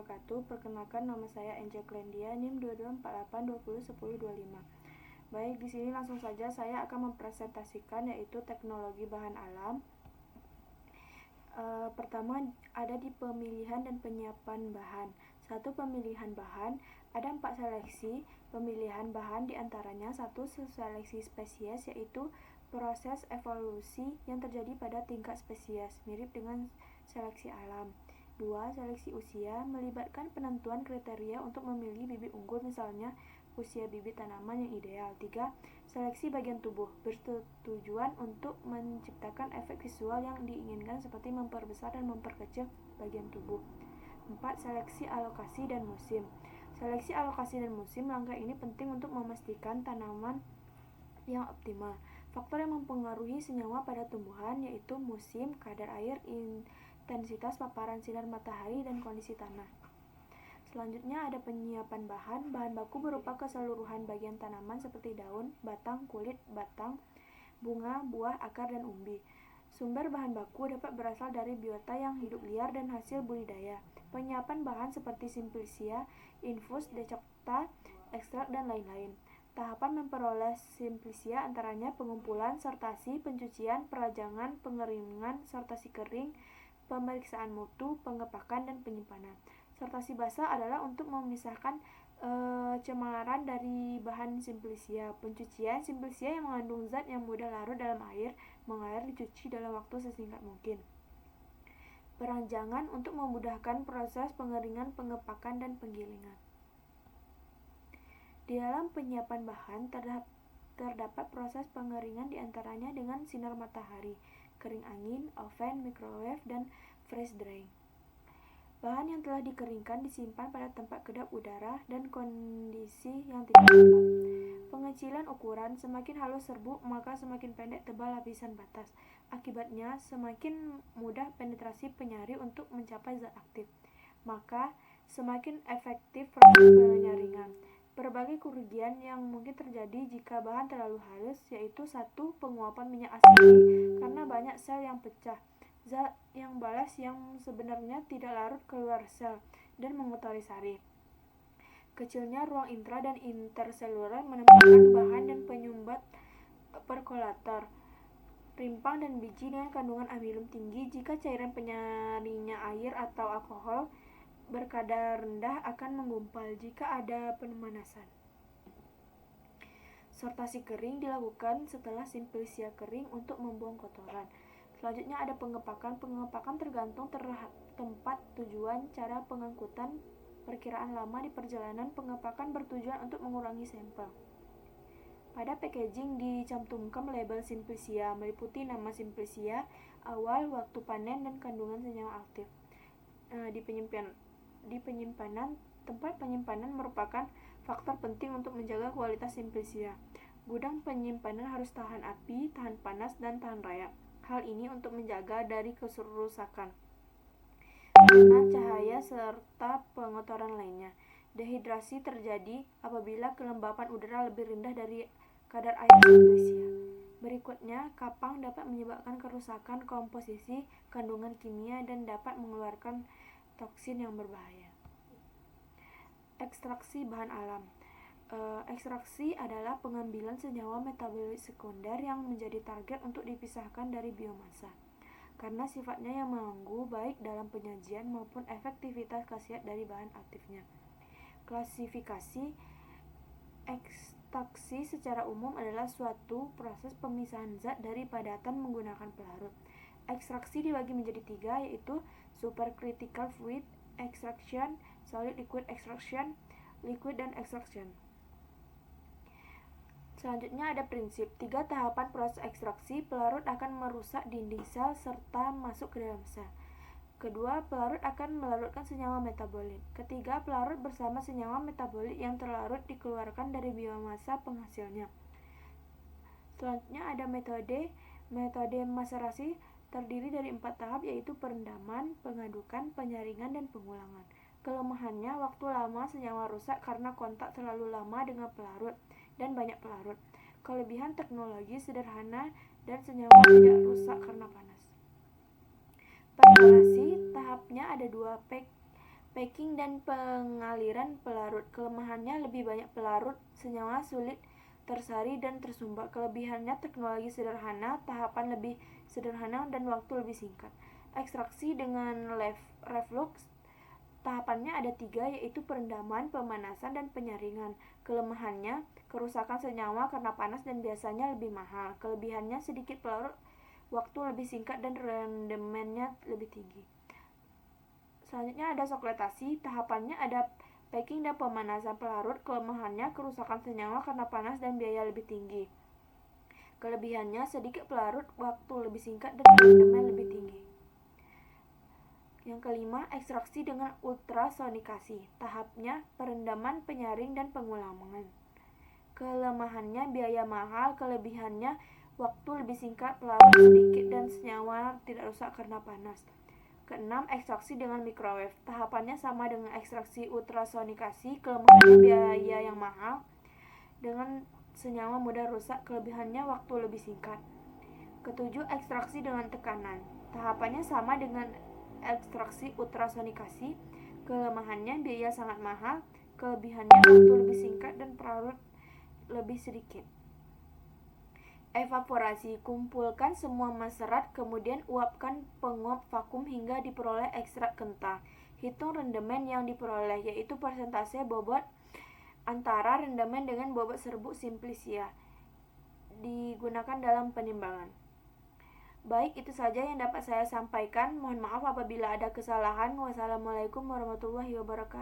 wabarakatuh. Perkenalkan, nama saya Angel Klendia, NIM 2248201025. Baik, di sini langsung saja saya akan mempresentasikan yaitu teknologi bahan alam. Pertama ada di pemilihan dan penyiapan bahan. Satu, pemilihan bahan. Ada 4 seleksi pemilihan bahan, diantaranya satu, seleksi spesies, yaitu proses evolusi yang terjadi pada tingkat spesies, mirip dengan seleksi alam. 2. Seleksi usia, melibatkan penentuan kriteria untuk memilih bibit unggul, misalnya usia bibit tanaman yang ideal. 3. Seleksi bagian tubuh, bertujuan untuk menciptakan efek visual yang diinginkan seperti memperbesar dan memperkecil bagian tubuh. 4. Seleksi alokasi dan musim. Seleksi alokasi dan musim, langkah ini penting untuk memastikan tanaman yang optimal. Faktor yang mempengaruhi senyawa pada tumbuhan yaitu musim, kadar air, intensitas paparan sinar matahari, dan kondisi tanah. Selanjutnya ada penyiapan bahan. Bahan baku berupa keseluruhan bagian tanaman seperti daun, batang, kulit, batang, bunga, buah, akar, dan umbi. Sumber bahan baku dapat berasal dari biota yang hidup liar dan hasil budidaya. Penyiapan bahan seperti simplicia, infus, decocta, ekstrak, dan lain-lain. Tahapan memperoleh simplicia antaranya pengumpulan, sortasi, pencucian, perajangan, pengeringan, sortasi kering, pemeriksaan mutu, pengepakan, dan penyimpanan. Sortasi basah adalah untuk memisahkan cemaran dari bahan simplicia. Pencucian, simplicia yang mengandung zat yang mudah larut dalam air, mengalir, dicuci dalam waktu sesingkat mungkin. Perajangan untuk memudahkan proses pengeringan, pengepakan, dan penggilingan. Di dalam penyiapan bahan terdapat proses pengeringan diantaranya dengan sinar matahari, kering angin, oven, microwave, dan freeze drying. Bahan yang telah dikeringkan disimpan pada tempat kedap udara dan kondisi yang tidak tetap. Pengecilan ukuran, semakin halus serbuk maka semakin pendek tebal lapisan batas. Akibatnya semakin mudah penetrasi penyari untuk mencapai zat aktif, maka semakin efektif proses penyaringan. Berbagai kerugian yang mungkin terjadi jika bahan terlalu halus, yaitu 1. Penguapan minyak asidi karena banyak sel yang pecah, zat yang balas yang sebenarnya tidak larut keluar sel dan mengotori sari. Kecilnya ruang intra dan interseluler menempatkan bahan dan penyumbat perkolator, rimpang, dan biji dengan kandungan amilum tinggi. Jika cairan penyaringnya air atau alkohol, berkadar rendah akan menggumpal jika ada pemanasan. Sortasi kering dilakukan setelah simplicia kering untuk membuang kotoran. Selanjutnya ada pengepakan. Pengepakan tergantung tempat, tujuan, cara pengangkutan, perkiraan lama di perjalanan. Pengepakan bertujuan untuk mengurangi sampel. Pada packaging dicantumkan label simplicia meliputi nama simplicia, awal, waktu panen, dan kandungan senyawa aktif. Di penyimpanan, tempat penyimpanan merupakan faktor penting untuk menjaga kualitas simplicia. Gudang penyimpanan harus tahan api, tahan panas, dan tahan rayap. Hal ini untuk menjaga dari kerusakan, kena cahaya, serta pengotoran lainnya. Dehidrasi terjadi apabila kelembapan udara lebih rendah dari kadar air simplicia. Berikutnya, kapang dapat menyebabkan kerusakan komposisi kandungan kimia dan dapat mengeluarkan toksin yang berbahaya. Ekstraksi bahan alam. Ekstraksi adalah pengambilan senyawa metabolit sekunder yang menjadi target untuk dipisahkan dari biomasa, karena sifatnya yang mengganggu baik dalam penyajian maupun efektivitas khasiat dari bahan aktifnya. Klasifikasi. Ekstraksi secara umum adalah suatu proses pemisahan zat dari padatan menggunakan pelarut. Ekstraksi dibagi menjadi 3, yaitu supercritical fluid extraction, solid liquid extraction, liquid dan extraction. Selanjutnya ada prinsip. 3 tahapan proses ekstraksi. Pelarut akan merusak dinding sel serta masuk ke dalam sel. Kedua, pelarut akan melarutkan senyawa metabolit. Ketiga, pelarut bersama senyawa metabolit yang terlarut dikeluarkan dari biomasa penghasilnya. Selanjutnya ada metode. Metode maserasi terdiri dari 4 tahap, yaitu perendaman, pengadukan, penyaringan, dan pengulangan. Kelemahannya, waktu lama senyawa rusak karena kontak terlalu lama dengan pelarut dan banyak pelarut. Kelebihan, teknologi sederhana dan senyawa tidak rusak karena panas. Perkolasi, tahapnya ada 2, Packing dan pengaliran pelarut. Kelemahannya lebih banyak pelarut, senyawa sulit tersari dan tersumbat. Kelebihannya teknologi sederhana, tahapan lebih sederhana dan waktu lebih singkat. Ekstraksi dengan reflux. Tahapannya ada 3, yaitu perendaman, pemanasan, dan penyaringan. Kelemahannya, kerusakan senyawa karena panas dan biasanya lebih mahal. Kelebihannya sedikit pelarut, waktu lebih singkat, dan rendemennya lebih tinggi. Selanjutnya ada sokletasi. Tahapannya ada packing dan pemanasan pelarut. Kelemahannya, kerusakan senyawa karena panas dan biaya lebih tinggi. Kelebihannya, sedikit pelarut, waktu lebih singkat, dan rendemen lebih tinggi. Yang kelima, ekstraksi dengan ultrasonikasi. Tahapnya perendaman, penyaring, dan pengulangan. Kelemahannya biaya mahal, kelebihannya waktu lebih singkat, pelarut sedikit, dan senyawa tidak rusak karena panas. Keenam, ekstraksi dengan microwave. Tahapannya sama dengan ekstraksi ultrasonikasi, kelemahannya biaya yang mahal, dengan senyawa mudah rusak, kelebihannya waktu lebih singkat. Ketujuh, ekstraksi dengan tekanan. Tahapannya sama dengan ekstraksi ultrasonikasi, kelemahannya biaya sangat mahal, kelebihannya waktu lebih singkat dan pelarut lebih sedikit. Evaporasi. Kumpulkan semua maserat, kemudian uapkan penguap vakum hingga diperoleh ekstrak kental. Hitung rendemen yang diperoleh, yaitu persentase bobot antara rendemen dengan bobot serbuk Simplicia. Digunakan dalam penimbangan. Baik, itu saja yang dapat saya sampaikan. Mohon maaf apabila ada kesalahan. Wassalamualaikum warahmatullahi wabarakatuh.